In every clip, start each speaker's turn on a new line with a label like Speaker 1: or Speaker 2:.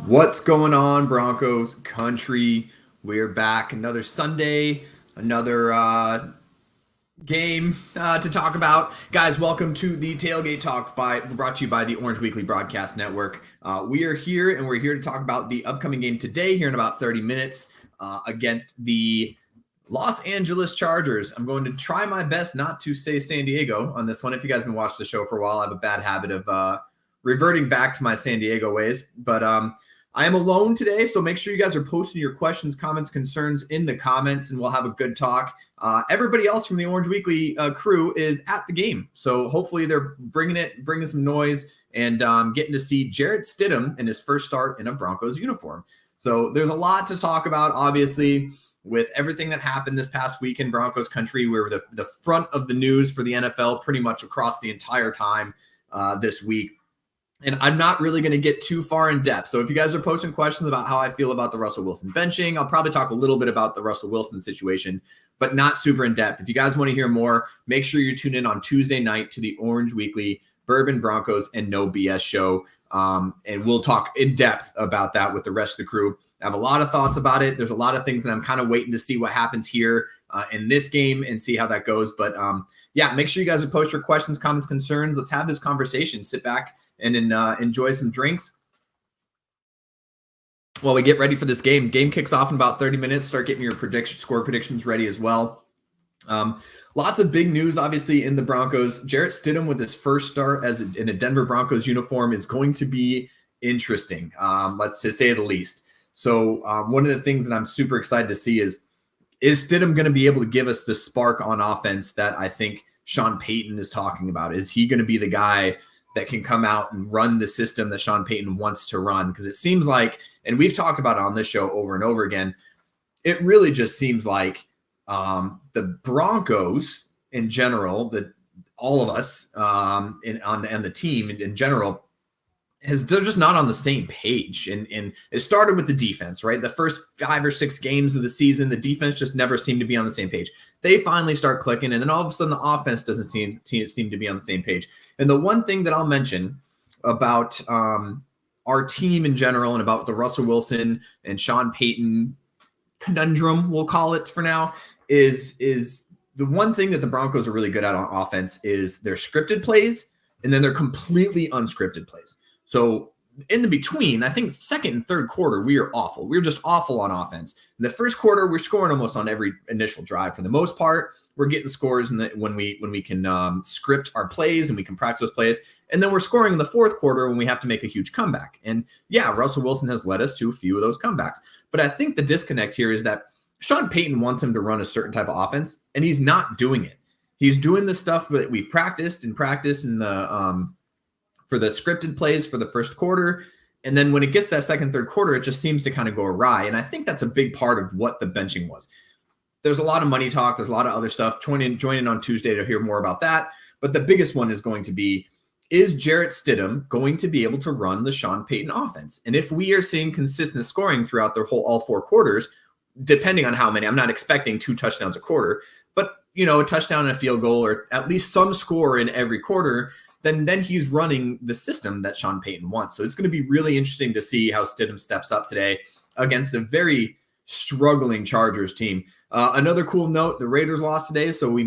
Speaker 1: What's going on, Broncos country? We're back another Sunday, another game to talk about. Guys, welcome to the Tailgate Talk brought to you by the Orange Weekly Broadcast Network. We are here, and we're here to talk about the upcoming game today here in about 30 minutes against the Los Angeles Chargers. I'm going to try my best not to say San Diego on this one. If you guys have been watching the show for a while, I have a bad habit of reverting back to my San Diego ways. But I am alone today, so make sure you guys are posting your questions, comments, concerns in the comments, and we'll have a good talk. Everybody else from the Orange Weekly crew is at the game, so hopefully they're bringing some noise and getting to see Jarrett Stidham in his first start in a Broncos uniform. So there's a lot to talk about, obviously, with everything that happened this past week in Broncos country. We were the front of the news for the NFL pretty much across the entire time this week. And I'm not really going to get too far in depth. So if you guys are posting questions about how I feel about the Russell Wilson benching, I'll probably talk a little bit about the Russell Wilson situation, but not super in depth. If you guys want to hear more, make sure you tune in on Tuesday night to the Orange Weekly Bourbon, Broncos, and No BS show. And we'll talk in depth about that with the rest of the crew. I have a lot of thoughts about it. There's a lot of things that I'm kind of waiting to see what happens here in this game and see how that goes. But yeah, make sure you guys post your questions, comments, concerns. Let's have this conversation. Sit back and enjoy some drinks while we get ready for this game. Game kicks off in about 30 minutes. Start getting your score predictions ready as well. Lots of big news, obviously, in the Broncos. Jarrett Stidham with his first start in a Denver Broncos uniform is going to be interesting, let's just say the least. So one of the things that I'm super excited to see is Stidham going to be able to give us the spark on offense that I think Sean Payton is talking about? Is he going to be the guy that can come out and run the system that Sean Payton wants to run? Because it seems like, and we've talked about it on this show over and over again, it really just seems like the Broncos in general, all of us and the team in general, they're just not on the same page. And it started with the defense, right? The first 5 or 6 games of the season, the defense just never seemed to be on the same page. They finally start clicking, and then all of a sudden the offense doesn't seem to be on the same page. And the one thing that I'll mention about our team in general and about the Russell Wilson and Sean Payton conundrum, we'll call it for now, is the one thing that the Broncos are really good at on offense is their scripted plays, and then they're completely unscripted plays. So in the between, I think second and third quarter, we are awful. We're just awful on offense. In the first quarter, we're scoring almost on every initial drive. For the most part, we're getting scores when we can script our plays and we can practice those plays. And then we're scoring in the fourth quarter when we have to make a huge comeback. And yeah, Russell Wilson has led us to a few of those comebacks. But I think the disconnect here is that Sean Payton wants him to run a certain type of offense, and he's not doing it. He's doing the stuff that we've practiced in the for the scripted plays for the first quarter. And then when it gets that second, third quarter, it just seems to kind of go awry. And I think that's a big part of what the benching was. There's a lot of money talk. There's a lot of other stuff. Join in on Tuesday to hear more about that. But the biggest one is going to be, is Jarrett Stidham going to be able to run the Sean Payton offense? And if we are seeing consistent scoring throughout all 4 quarters, depending on how many, I'm not expecting 2 touchdowns a quarter, but a touchdown and a field goal, or at least some score in every quarter, then he's running the system that Sean Payton wants. So it's going to be really interesting to see how Stidham steps up today against a very struggling Chargers team. Another cool note, the Raiders lost today, so we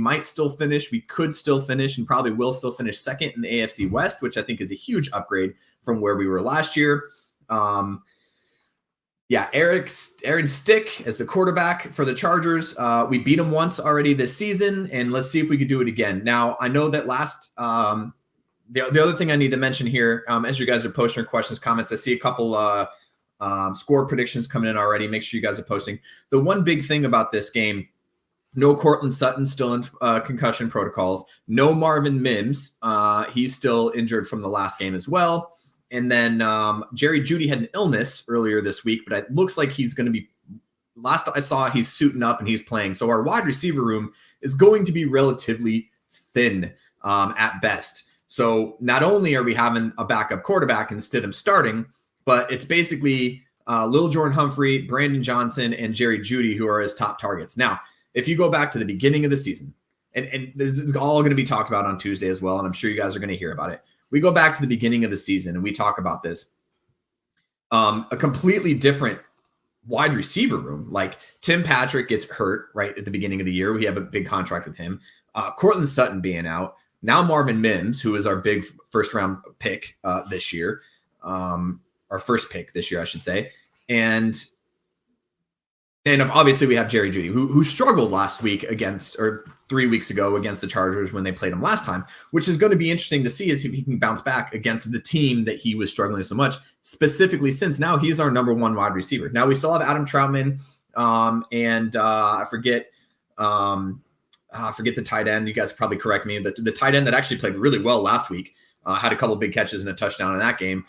Speaker 1: could still finish and probably will still finish second in the AFC West, which I think is a huge upgrade from where we were last year. Aaron Stick as the quarterback for the Chargers. We beat him once already this season, and let's see if we could do it again. Now, I know that the other thing I need to mention here, as you guys are posting your questions, comments, I see a couple score predictions coming in already. Make sure you guys are posting. The one big thing about this game, no Cortland Sutton, still in concussion protocols. No Marvin Mims. He's still injured from the last game as well. And then Jerry Jeudy had an illness earlier this week, but it looks like he's going to be, last I saw, he's suiting up and he's playing. So our wide receiver room is going to be relatively thin at best. So not only are we having a backup quarterback and Stidham starting, but it's basically Lil Jordan Humphrey, Brandon Johnson, and Jerry Jeudy who are his top targets. Now, if you go back to the beginning of the season, and this is all going to be talked about on Tuesday as well, and I'm sure you guys are going to hear about it. We go back to the beginning of the season and we talk about this. a completely different wide receiver room. Like Tim Patrick gets hurt right at the beginning of the year. We have a big contract with him. Cortland Sutton being out. Now Marvin Mims, who is our big first round pick this year, our first pick this year, I should say. And obviously we have Jerry Jeudy, who struggled last week against, or 3 weeks ago against the Chargers when they played him last time, which is going to be interesting to see if he can bounce back against the team that he was struggling so much, specifically since now he's our number one wide receiver. Now we still have Adam Troutman, and I forget the tight end. You guys probably correct me. The tight end that actually played really well last week, had a couple big catches and a touchdown in that game.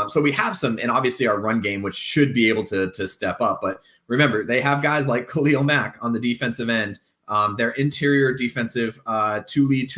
Speaker 1: So we have some, and obviously our run game, which should be able to step up. But remember, they have guys like Khalil Mack on the defensive end. Their interior defensive, Tuli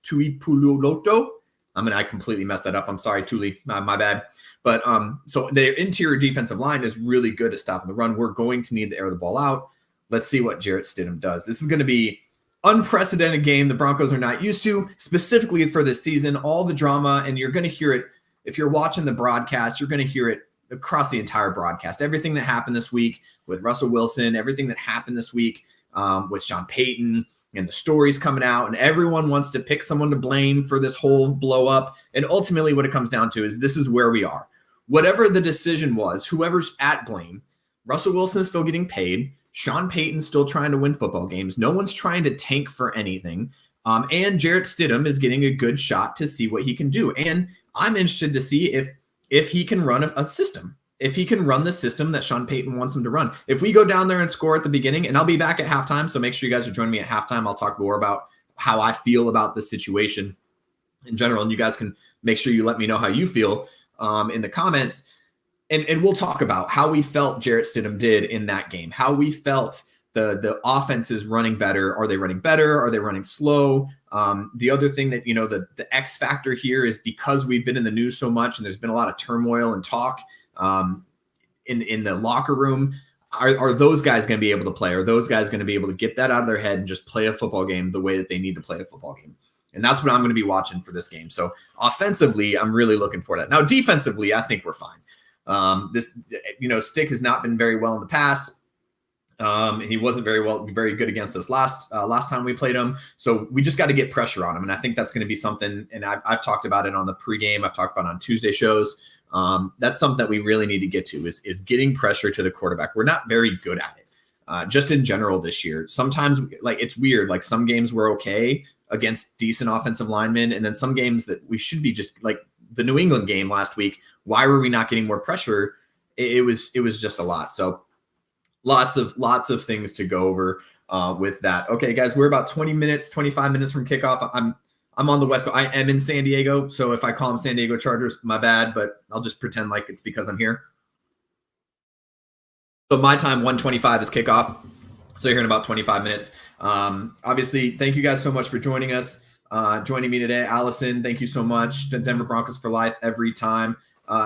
Speaker 1: Puloto. I completely messed that up. I'm sorry, Tuli, my bad. But so their interior defensive line is really good at stopping the run. We're going to need to air the ball out. Let's see what Jarrett Stidham does. This is going to be unprecedented game the Broncos are not used to, specifically for this season. All the drama, and you're going to hear it if you're watching the broadcast. You're going to hear it across the entire broadcast. Everything that happened this week with Russell Wilson, everything that happened this week with Sean Payton, and the stories coming out, and everyone wants to pick someone to blame for this whole blow up. And ultimately what it comes down to is this is where we are. Whatever the decision was, whoever's at blame, Russell Wilson is still getting paid. Sean Payton's still trying to win football games. No one's trying to tank for anything. And Jarrett Stidham is getting a good shot to see what he can do. And I'm interested to see if he can run a system, if he can run the system that Sean Payton wants him to run. If we go down there and score at the beginning, and I'll be back at halftime, so make sure you guys are joining me at halftime. I'll talk more about how I feel about the situation in general, and you guys can make sure you let me know how you feel in the comments. And we'll talk about how we felt Jarrett Stidham did in that game, how we felt the offense is running better. Are they running better? Are they running slow? The other thing that, the X factor here is because we've been in the news so much and there's been a lot of turmoil and talk in the locker room. Are those guys going to be able to play? Are those guys going to be able to get that out of their head and just play a football game the way that they need to play a football game? And that's what I'm going to be watching for this game. So offensively, I'm really looking for that. Now, defensively, I think we're fine. Stick has not been very well in the past. He wasn't very good against us last time we played him. So we just got to get pressure on him. And I think that's going to be something, and I've talked about it on the pregame. I've talked about it on Tuesday shows. That's something that we really need to get to is getting pressure to the quarterback. We're not very good at it. Just in general this year. Sometimes it's weird. Like some games we're okay against decent offensive linemen. And then some games that we should be just like the New England game last week. Why were we not getting more pressure? It was just a lot. So lots of things to go over with that. Okay, guys, we're about 25 minutes from kickoff. I'm on the West Coast. I am in San Diego. So if I call them San Diego Chargers, my bad, but I'll just pretend like it's because I'm here. So my time, 1:25 is kickoff. So you're in about 25 minutes. Obviously, thank you guys so much for joining us. Joining me today, Allison, thank you so much. Denver Broncos for life every time.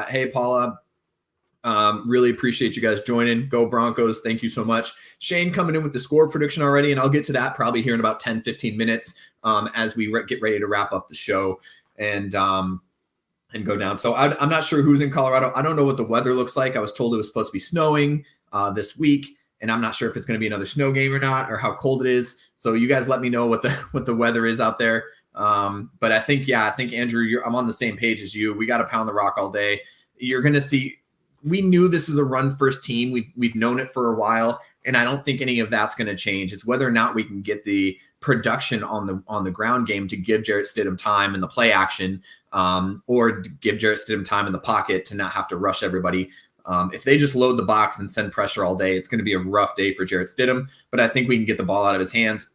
Speaker 1: Hey, Paula, really appreciate you guys joining. Go Broncos. Thank you so much. Shane coming in with the score prediction already, and I'll get to that probably here in about 10-15 minutes as we get ready to wrap up the show and go down. So I'm not sure who's in Colorado. I don't know what the weather looks like. I was told it was supposed to be snowing this week, and I'm not sure if it's going to be another snow game or not, or how cold it is. So you guys let me know what the weather is out there. But I think Andrew, I'm on the same page as you. We got to pound the rock all day. You're going to see. We knew this is a run first team. We've known it for a while, and I don't think any of that's going to change. It's whether or not we can get the production on the ground game to give Jarrett Stidham time in the play action, or give Jarrett Stidham time in the pocket to not have to rush everybody. If they just load the box and send pressure all day, it's going to be a rough day for Jarrett Stidham. But I think we can get the ball out of his hands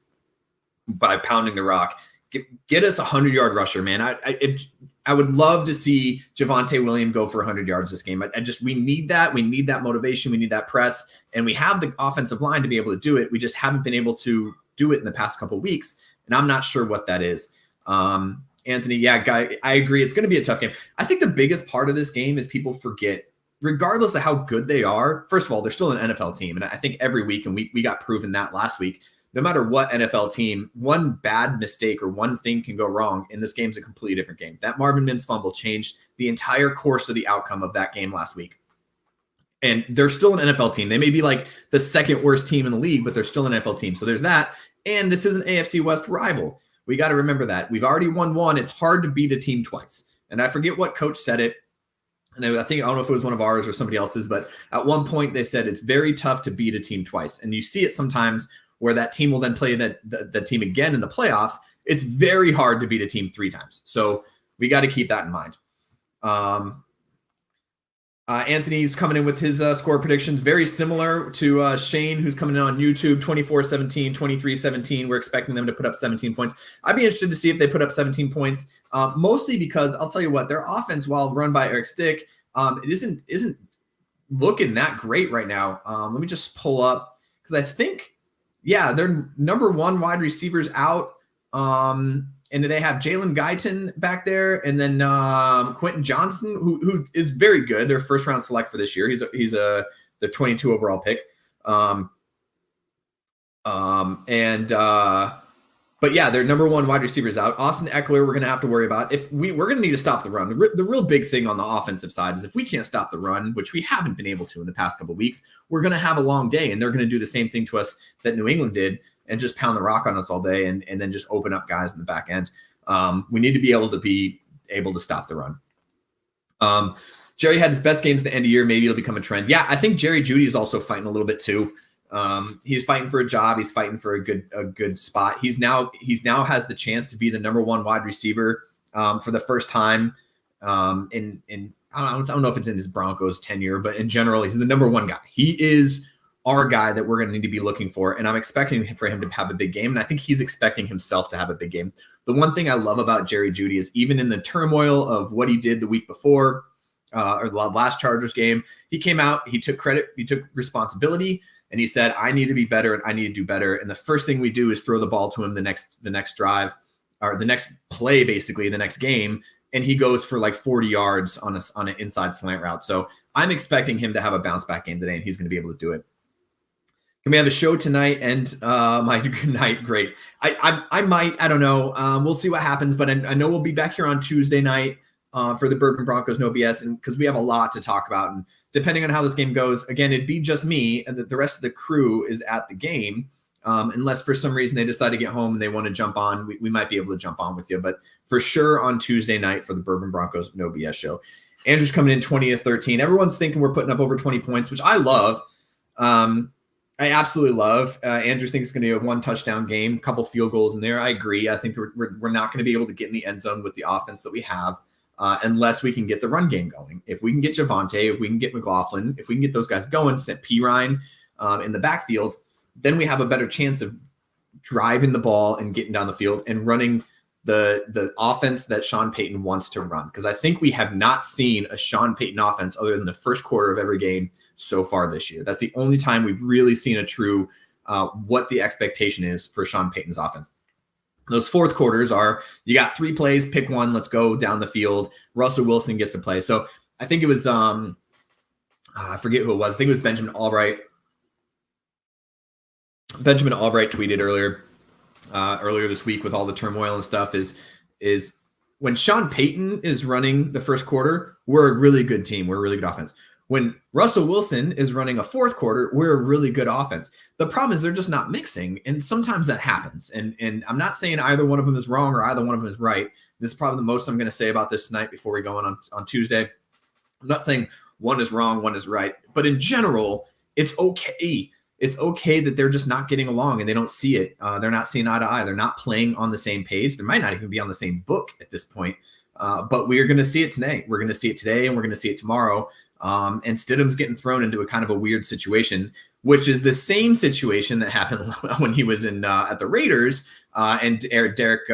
Speaker 1: by pounding the rock. Get us a 100-yard rusher, man. I would love to see Javonte Williams go for 100 yards this game. We need that. We need that motivation. We need that press. And we have the offensive line to be able to do it. We just haven't been able to do it in the past couple of weeks. And I'm not sure what that is. Anthony, guy, I agree. It's going to be a tough game. I think the biggest part of this game is people forget, regardless of how good they are. First of all, they're still an NFL team. And I think every week, and we got proven that last week, no matter what NFL team, one bad mistake or one thing can go wrong, and this game's a completely different game. That Marvin Mims fumble changed the entire course of the outcome of that game last week. And they're still an NFL team. They may be like the second worst team in the league, but they're still an NFL team. So there's that. And this is an AFC West rival. We got to remember that. We've already won one. It's hard to beat a team twice. And I forget what coach said it. And I don't know if it was one of ours or somebody else's, but at one point they said it's very tough to beat a team twice. And you see it sometimes where that team will then play the team again in the playoffs. It's very hard to beat a team 3 times. So we got to keep that in mind. Anthony's coming in with his score predictions, very similar to Shane, who's coming in on YouTube, 24-17, 23-17. We're expecting them to put up 17 points. I'd be interested to see if they put up 17 points, mostly because I'll tell you what, their offense, while run by Eric Stick, it isn't looking that great right now. Let me just pull up, because I think, their number 1 wide receivers out. And they have Jalen Guyton back there, and then Quentin Johnson, who is very good. Their first round select for this year. He's the 22 overall pick. But their number 1 wide receivers out. Austin Eckler, we're going to have to worry about. If we're going to need to stop the run. The real big thing on the offensive side is if we can't stop the run, which we haven't been able to in the past couple of weeks, we're going to have a long day, and they're going to do the same thing to us that New England did, and just pound the rock on us all day and then just open up guys in the back end. We need to be able to stop the run. Jerry had his best games at the end of the year. Maybe it'll become a trend. Yeah, I think Jerry Jeudy is also fighting a little bit too. He's fighting for a job. He's fighting for a good spot. He's now has the chance to be the number 1 wide receiver for the first time in I don't know if it's in his Broncos tenure, but in general, he's the number 1 guy. He is our guy that we're going to need to be looking for. And I'm expecting for him to have a big game. And I think he's expecting himself to have a big game. The one thing I love about Jerry Jeudy is even in the turmoil of what he did the week before or the last Chargers game, he came out, he took credit, he took responsibility, and he said, I need to be better and I need to do better. And the first thing we do is throw the ball to him the next drive or the next play, basically the next game. And he goes for like 40 yards on an inside slant route. So I'm expecting him to have a bounce back game today, and he's going to be able to do it. Can we have a show tonight? And my good night. Great. I might, I don't know. We'll see what happens, but I know we'll be back here on Tuesday night for the Bourbon Broncos No BS, and because we have a lot to talk about. And depending on how this game goes, again, it'd be just me, and the rest of the crew is at the game. Unless for some reason they decide to get home and they want to jump on, we might be able to jump on with you. But for sure on Tuesday night for the Bourbon Broncos No BS show. Andrew's coming in 20-13. Everyone's thinking we're putting up over 20 points, which I love. I absolutely love. Andrew thinks it's going to be a 1 touchdown game, a couple field goals in there. I agree. I think we're not going to be able to get in the end zone with the offense that we have unless we can get the run game going. If we can get Javonte, if we can get McLaughlin, if we can get those guys going, set Pirine in the backfield, then we have a better chance of driving the ball and getting down the field and running the offense that Sean Payton wants to run. Because I think we have not seen a Sean Payton offense other than the first quarter of every game so far this year. That's the only time we've really seen a true what the expectation is for Sean Payton's offense. Those fourth quarters are, you got 3 plays, pick one, let's go down the field. Russell Wilson gets to play. So I think it was, I forget who it was. I think it was Benjamin Albright. Benjamin Albright tweeted earlier this week with all the turmoil and stuff is when Sean Payton is running the first quarter, we're a really good team. We're a really good offense. When Russell Wilson is running a fourth quarter, we're a really good offense. The problem is they're just not mixing, and sometimes that happens. And I'm not saying either one of them is wrong or either one of them is right. This is probably the most I'm going to say about this tonight before we go on Tuesday. I'm not saying one is wrong, one is right. But in general, it's okay. It's okay that they're just not getting along and they don't see it. They're not seeing eye to eye. They're not playing on the same page. They might not even be on the same book at this point. But we are going to see it today. We're going to see it today, and we're going to see it tomorrow. And Stidham's getting thrown into a kind of a weird situation, which is the same situation that happened when he was at the Raiders, and Derek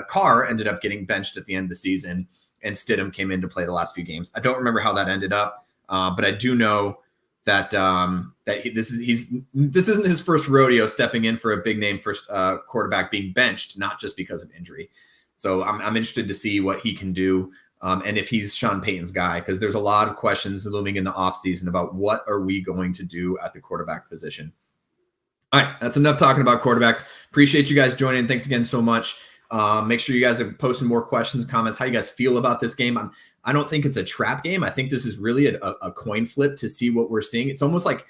Speaker 1: Carr ended up getting benched at the end of the season, and Stidham came in to play the last few games. I don't remember how that ended up, but I do know that this isn't his first rodeo stepping in for a big name first quarterback being benched, not just because of injury. So I'm interested to see what he can do. And if he's Sean Payton's guy, because there's a lot of questions looming in the offseason about what are we going to do at the quarterback position. All right, that's enough talking about quarterbacks. Appreciate you guys joining. Thanks again so much. Make sure you guys are posting more questions, comments, how you guys feel about this game. I don't think it's a trap game. I think this is really a coin flip to see what we're seeing. It's almost like,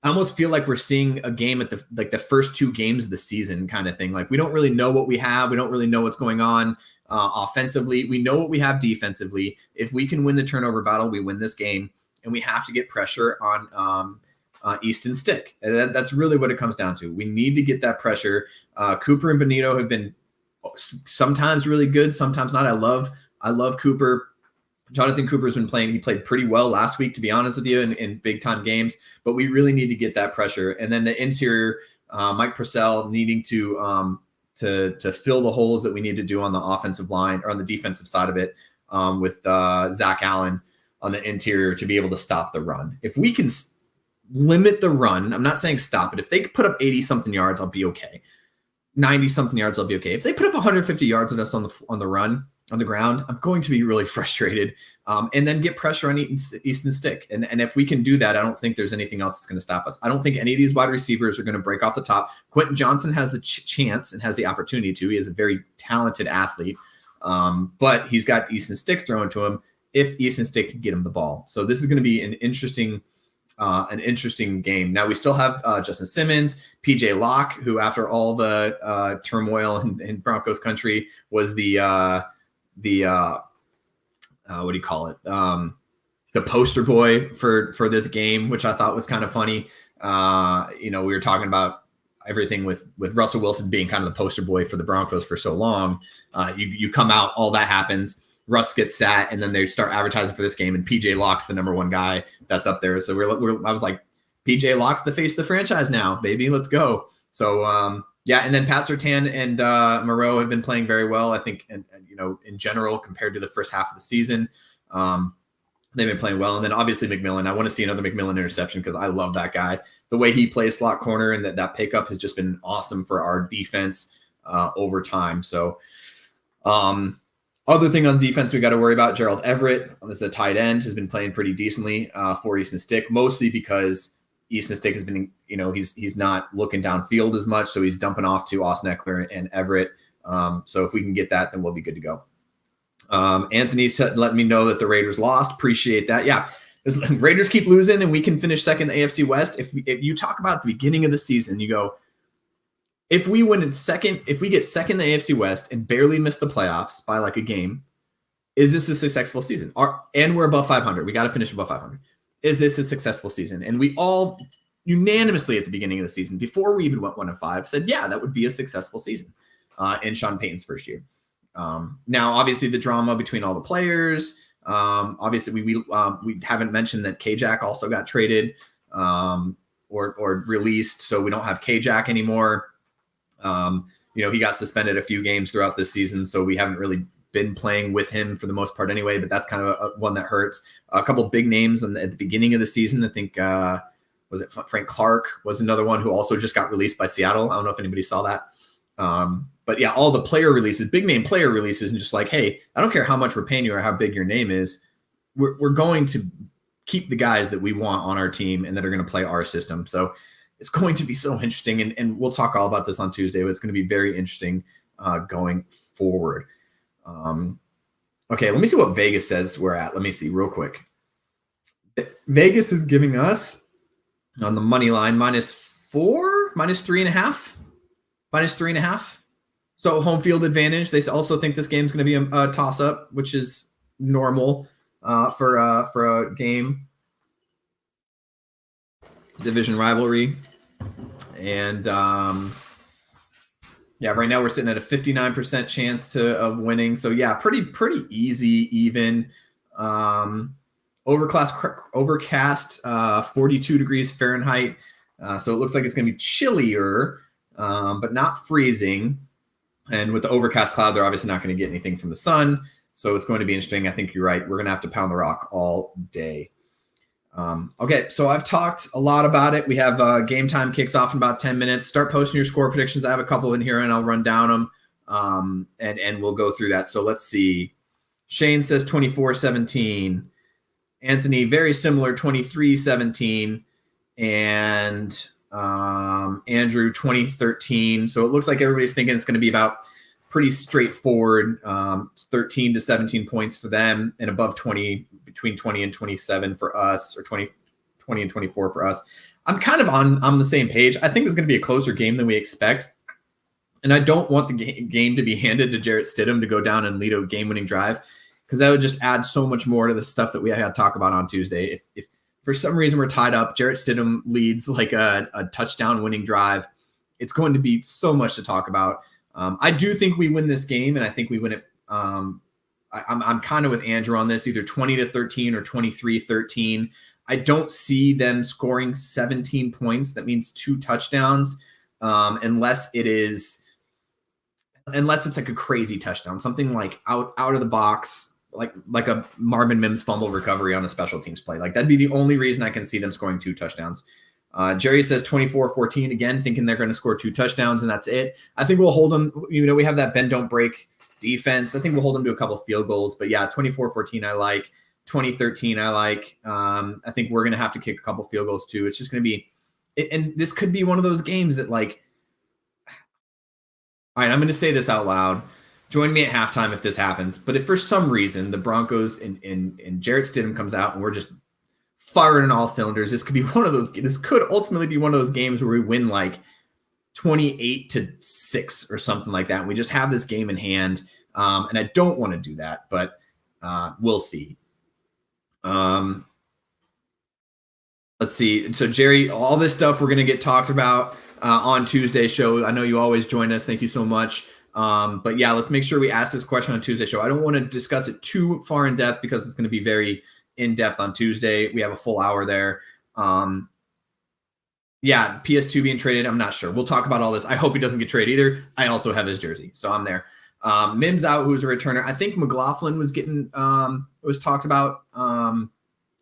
Speaker 1: I almost feel like we're seeing a game at the first 2 games of the season kind of thing. Like we don't really know what we have. We don't really know what's going on offensively. We know what we have defensively. If we can win the turnover battle, we win this game, and we have to get pressure on Easton Stick. And that's really what it comes down to. We need to get that pressure. Cooper and Benito have been sometimes really good, sometimes not. I love Cooper. Jonathan Cooper's been playing. He played pretty well last week, to be honest with you, in big time games, but we really need to get that pressure. And then the interior, Mike Purcell needing to fill the holes that we need to do on the offensive line or on the defensive side of it, with Zach Allen on the interior to be able to stop the run. If we can limit the run, I'm not saying stop it. If they put up 80 something yards, I'll be okay. 90 something yards, I'll be okay. If they put up 150 yards on us on the run, on the ground, I'm going to be really frustrated, and then get pressure on Easton Stick. And if we can do that, I don't think there's anything else that's going to stop us. I don't think any of these wide receivers are going to break off the top. Quentin Johnson has the chance and has the opportunity to. He is a very talented athlete, but he's got Easton Stick thrown to him if Easton Stick can get him the ball. So this is going to be an interesting game. Now we still have Justin Simmons, PJ Locke, who after all the turmoil in Broncos country was the what do you call it? The poster boy for this game, which I thought was kind of funny. We were talking about everything with Russell Wilson being kind of the poster boy for the Broncos for so long. You come out, all that happens. Russ gets sat, and then they start advertising for this game, and PJ Locke's the number 1 guy that's up there. So I was like, PJ Locke's the face of the franchise now, baby. Let's go. So and then Pat Surtain and Moreau have been playing very well, I think, and in general compared to the first half of the season. They've been playing well. And then obviously McMillan. I want to see another McMillan interception because I love that guy. The way he plays slot corner and that pickup has just been awesome for our defense over time. So other thing on defense we got to worry about, Gerald Everett, this is a tight end, has been playing pretty decently for Easton Stick, mostly because Easton Stick has been, he's not looking downfield as much, so he's dumping off to Austin Eckler and Everett. So if we can get that, then we'll be good to go. Anthony said, let me know that the Raiders lost. Appreciate that. Yeah, Raiders keep losing, and we can finish second in the AFC West. If you talk about at the beginning of the season, you go, if we win in second, if we get second in the AFC West and barely miss the playoffs by like a game, is this a successful season? And we're above 500. We got to finish above 500. Is this a successful season? And we all unanimously at the beginning of the season, before we even went 1-5, said, yeah, that would be a successful season in Sean Payton's first year. Now, obviously, the drama between all the players. Obviously, we haven't mentioned that K-Jack also got traded or released, so we don't have K-Jack anymore. He got suspended a few games throughout this season, so we haven't really been playing with him for the most part anyway, but that's kind of one that hurts. A couple big names at the beginning of the season. I think, was it Frank Clark was another one who also just got released by Seattle. I don't know if anybody saw that. But yeah, all the player releases, big name player releases, and just like, hey, I don't care how much we're paying you or how big your name is. We're going to keep the guys that we want on our team and that are going to play our system. So it's going to be so interesting. And we'll talk all about this on Tuesday, but it's going to be very interesting going forward. Okay, let me see what Vegas says we're at. Let me see real quick. Vegas is giving us on the money line -4, -3.5, -3.5. So home field advantage. They also think this game's going to be a toss-up, which is normal for a game. Division rivalry. And right now we're sitting at a 59% chance of winning. So yeah, pretty easy, even. Overcast, 42 degrees Fahrenheit. So it looks like it's going to be chillier, but not freezing. And with the overcast cloud, they're obviously not going to get anything from the sun. So it's going to be interesting. I think you're right. We're going to have to pound the rock all day. Okay, so I've talked a lot about it. We have game time kicks off in about 10 minutes. Start posting your score predictions. I have a couple in here, and I'll run down them, and we'll go through that. So let's see. Shane says 24-17. Anthony, very similar, 23-17. And Andrew, 20-13. So it looks like everybody's thinking it's going to be about pretty straightforward, 13 to 17 points for them and above 20, between 20 and 27 for us, or 20 and 24 for us. I'm kind of on the same page. I think it's going to be a closer game than we expect. And I don't want the game to be handed to Jarrett Stidham to go down and lead a game-winning drive, because that would just add so much more to the stuff that we had to talk about on Tuesday. If for some reason we're tied up, Jarrett Stidham leads like a touchdown-winning drive, it's going to be so much to talk about. I do think we win this game, and I think we win it. I'm kind of with Andrew on this, either 20-13 or 23-13. I don't see them scoring 17 points. That means 2 touchdowns, unless it's like a crazy touchdown, something like out of the box, like a Marvin Mims fumble recovery on a special teams play. Like, that'd be the only reason I can see them scoring 2 touchdowns. Jerry says 24-14, again, thinking they're going to score 2 touchdowns and that's it. I think we'll hold them. We have that bend, don't break defense. I think we'll hold them to a couple of field goals, but yeah, 24-14, I like. 20-13, I like. I think we're going to have to kick a couple field goals too. It's just going to be, and this could be one of those games that, like, all right, I'm going to say this out loud. Join me at halftime if this happens. But if for some reason the Broncos and Jarrett Stidham comes out and we're just firing on all cylinders, this could ultimately be one of those games where we win like 28-6 or something like that. And we just have this game in hand. And I don't want to do that, but we'll see. Let's see. So Jerry, all this stuff we're going to get talked about on Tuesday's show. I know you always join us. Thank you so much. But yeah, let's make sure we ask this question on Tuesday's show. I don't want to discuss it too far in depth because it's going to be very in depth on Tuesday. We have a full hour there. Yeah, PS2 being traded, I'm not sure. We'll talk about all this. I hope he doesn't get traded either. I also have his jersey, so I'm there. Mims out, who's a returner. I think McLaughlin was was talked about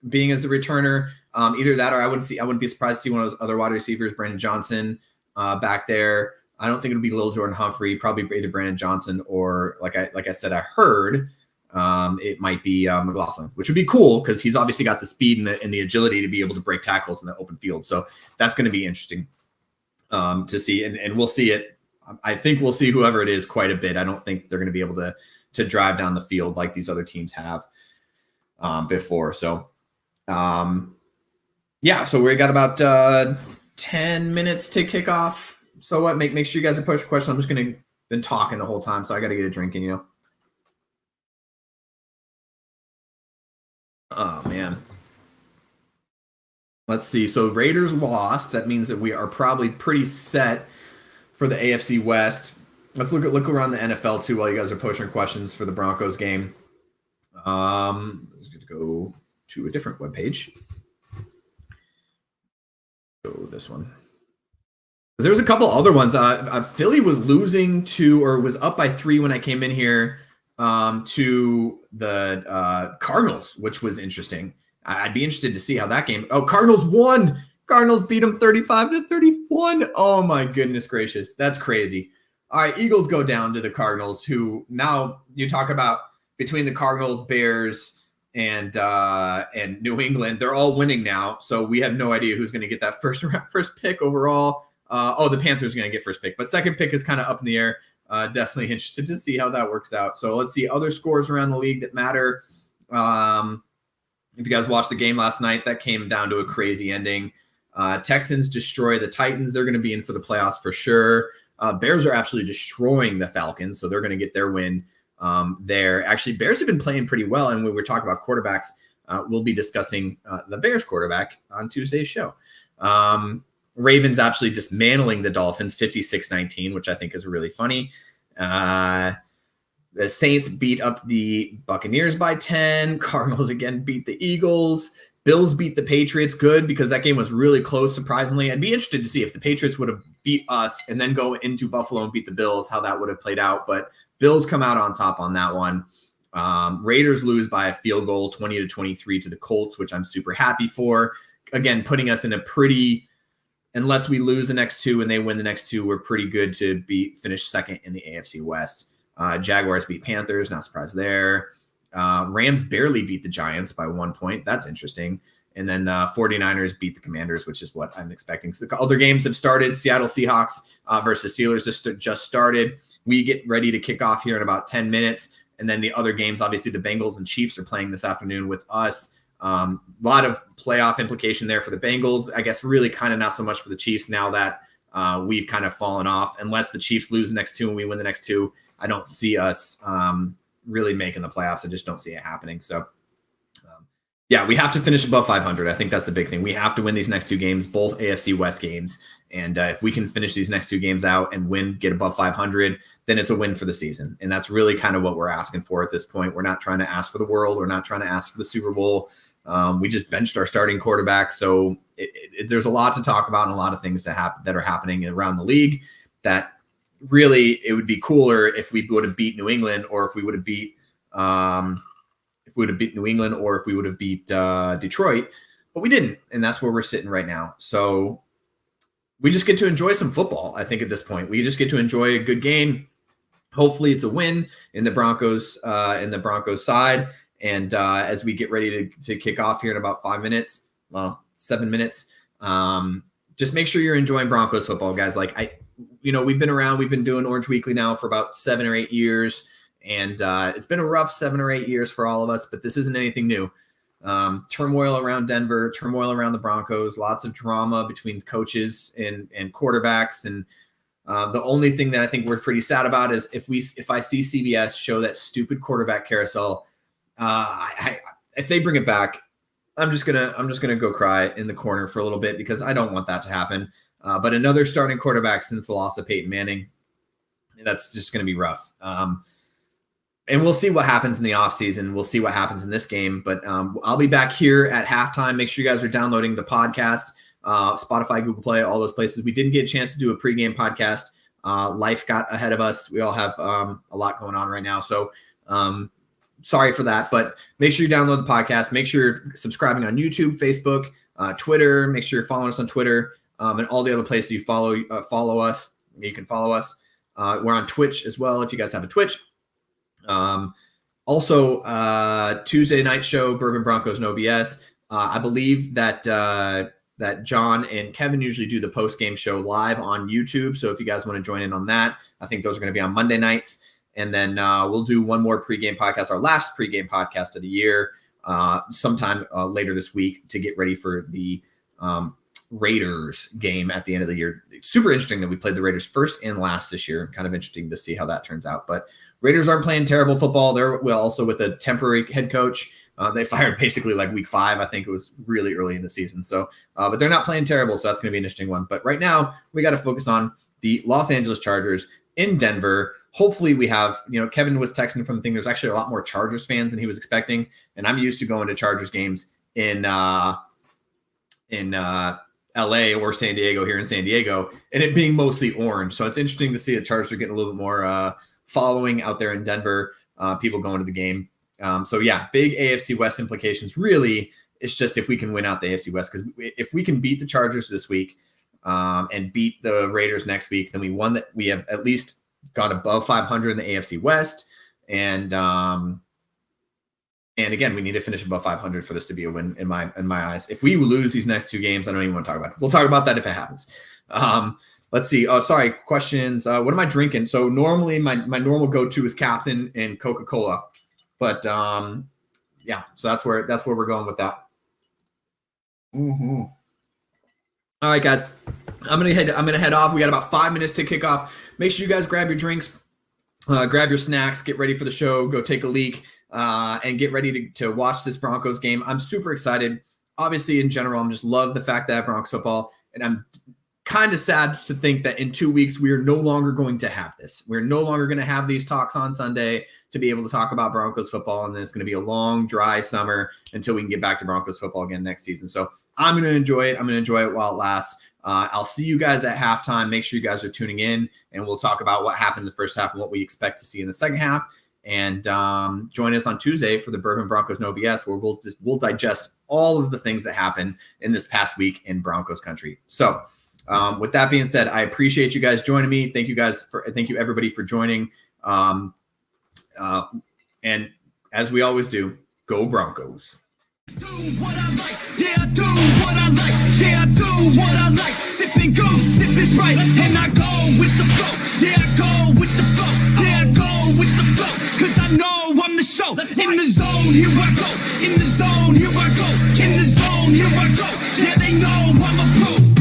Speaker 1: being as a returner. Either that, or I wouldn't be surprised to see one of those other wide receivers, Brandon Johnson, back there. I don't think it'll be Lil Jordan Humphrey, probably either Brandon Johnson or like I said, I heard it might be McLaughlin, which would be cool because he's obviously got the speed and the agility to be able to break tackles in the open field. So that's going to be interesting to see, and we'll see it. I think we'll see whoever it is quite a bit. I don't think they're going to be able to drive down the field like these other teams have before. So, yeah, so we got about 10 minutes to kick off. So what? Make sure you guys are pushing questions. I'm just going to been talking the whole time, so I got to get a drink in, Oh, man. Let's see. So Raiders lost. That means that we are probably pretty set for the AFC West. Let's look around the NFL too while you guys are posting questions for the Broncos game. Let's go to a different webpage. Go this one. There's a couple other ones. Philly was losing was up by 3 when I came in here to the Cardinals, which was interesting. I'd be interested to see how that game. Oh, Cardinals won. Cardinals beat them 35-31. Oh my goodness gracious. That's crazy. All right. Eagles go down to the Cardinals, who now you talk about between the Cardinals, Bears, and New England, they're all winning now. So we have no idea who's going to get that first pick overall. The Panthers are going to get first pick, but second pick is kind of up in the air. Definitely interested to see how that works out. So let's see other scores around the league that matter. If you guys watched the game last night, that came down to a crazy ending. Texans destroy the Titans. They're going to be in for the playoffs for sure. Bears are absolutely destroying the Falcons, so they're going to get their win there. Actually, Bears have been playing pretty well, and when we're talking about quarterbacks, we'll be discussing the Bears quarterback on Tuesday's show. Ravens actually dismantling the Dolphins 56-19, which I think is really funny. The Saints beat up the Buccaneers by 10. Cardinals again beat the Eagles. Bills beat the Patriots. Good, because that game was really close, surprisingly. I'd be interested to see if the Patriots would have beat us and then go into Buffalo and beat the Bills, how that would have played out. But Bills come out on top on that one. Raiders lose by a field goal, 20-23 to the Colts, which I'm super happy for. Again, putting us in a pretty... Unless we lose the next two and they win the next two, we're pretty good to finish second in the AFC West. Jaguars beat Panthers, not surprised there. Rams barely beat the Giants by 1 point. That's interesting. And then 49ers beat the Commanders, which is what I'm expecting. So the other games have started. Seattle Seahawks versus Steelers just started. We get ready to kick off here in about 10 minutes. And then the other games, obviously the Bengals and Chiefs are playing this afternoon with us. A lot of playoff implication there for the Bengals. I guess really kind of not so much for the Chiefs now that we've kind of fallen off. Unless the Chiefs lose the next two and we win the next two, I don't see us really making the playoffs. I just don't see it happening. So, yeah, we have to finish above 500. I think that's the big thing. We have to win these next two games, both AFC West games. And if we can finish these next two games out and win, get above 500, then it's a win for the season. And that's really kind of what we're asking for at this point. We're not trying to ask for the world. We're not trying to ask for the Super Bowl. We just benched our starting quarterback. So there's a lot to talk about and a lot of things that are happening around the league that really it would be cooler if we would have beat New England or if we would have beat New England or if we would have beat Detroit, but we didn't. And that's where we're sitting right now. So we just get to enjoy some football. I think at this point, we just get to enjoy a good game. Hopefully it's a win in the Broncos side. And as we get ready to kick off here in about 7 minutes, just make sure you're enjoying Broncos football, guys. Like we've been around, we've been doing Orange Weekly now for about 7 or 8 years. And it's been a rough 7 or 8 years for all of us, but this isn't anything new. Turmoil around Denver, turmoil around the Broncos, lots of drama between coaches and quarterbacks. And the only thing that I think we're pretty sad about is if I see CBS show that stupid quarterback carousel, if they bring it back, I'm just gonna go cry in the corner for a little bit because I don't want that to happen. But another starting quarterback since the loss of Peyton Manning, that's just going to be rough. And we'll see what happens in the offseason. We'll see what happens in this game. But I'll be back here at halftime. Make sure you guys are downloading the podcast, Spotify, Google Play, all those places. We didn't get a chance to do a pregame podcast. Life got ahead of us. We all have a lot going on right now. So sorry for that. But make sure you download the podcast. Make sure you're subscribing on YouTube, Facebook, Twitter. Make sure you're following us on Twitter and all the other places you follow us. You can follow us. We're on Twitch as well if you guys have a Twitch. Also, Tuesday night show, Bourbon Broncos and OBS. I believe that John and Kevin usually do the post-game show live on YouTube. So if you guys want to join in on that, I think those are going to be on Monday nights. And then we'll do one more pregame podcast, our last pregame podcast of the year, sometime later this week to get ready for the Raiders game at the end of the year. Super interesting that we played the Raiders first and last this year. Kind of interesting to see how that turns out. But Raiders aren't playing terrible football. They're also with a temporary head coach. They fired basically like week 5. I think it was really early in the season. So, but they're not playing terrible. So that's going to be an interesting one. But right now we got to focus on the Los Angeles Chargers in Denver. Hopefully we have, Kevin was texting from the thing. There's actually a lot more Chargers fans than he was expecting. And I'm used to going to Chargers games in LA or San Diego, here in San Diego, and it being mostly orange. So it's interesting to see the Chargers are getting a little bit more following out there in Denver, people going to the game. So yeah, big AFC West implications. Really, it's just if we can win out the AFC West, because if we can beat the Chargers this week and beat the Raiders next week, then we have at least got above 500 in the AFC West. And again, we need to finish above 500 for this to be a win in my eyes. If we lose these next 2 games, I don't even want to talk about it. We'll talk about that if it happens. Let's see. Oh, sorry. Questions. What am I drinking? So normally my normal go-to is Captain and Coca-Cola, but yeah. So that's where we're going with that. Mm-hmm. All right, guys. I'm gonna head off. We got about 5 minutes to kick off. Make sure you guys grab your drinks, grab your snacks, get ready for the show. Go take a leak. And get ready to watch this Broncos game. I'm super excited. Obviously, in general, I'm just love the fact that I have Broncos football, and I'm kind of sad to think that in 2 weeks we are no longer going to have this. We're no longer going to have these talks on Sunday to be able to talk about Broncos football, and then it's going to be a long, dry summer until we can get back to Broncos football again next season. So I'm going to enjoy it. I'm going to enjoy it while it lasts. I'll see you guys at halftime. Make sure you guys are tuning in, and we'll talk about what happened in the first half and what we expect to see in the second half. And join us on Tuesday for the Bourbon Broncos and OBS, where we'll digest all of the things that happened in this past week in Broncos country. So with that being said, I appreciate you guys joining me. Thank you everybody for joining. And as we always do, go Broncos.
Speaker 2: Do what I like, yeah, I do what I like, yeah, I do what I like. Sipping goose, if it's right, and I go with the flow, yeah, I go with the flow, yeah, I go with the flow, cause I know I'm the show. In the zone, here I go, in the zone, here I go, in the zone, here I go, yeah, they know I'm a pro.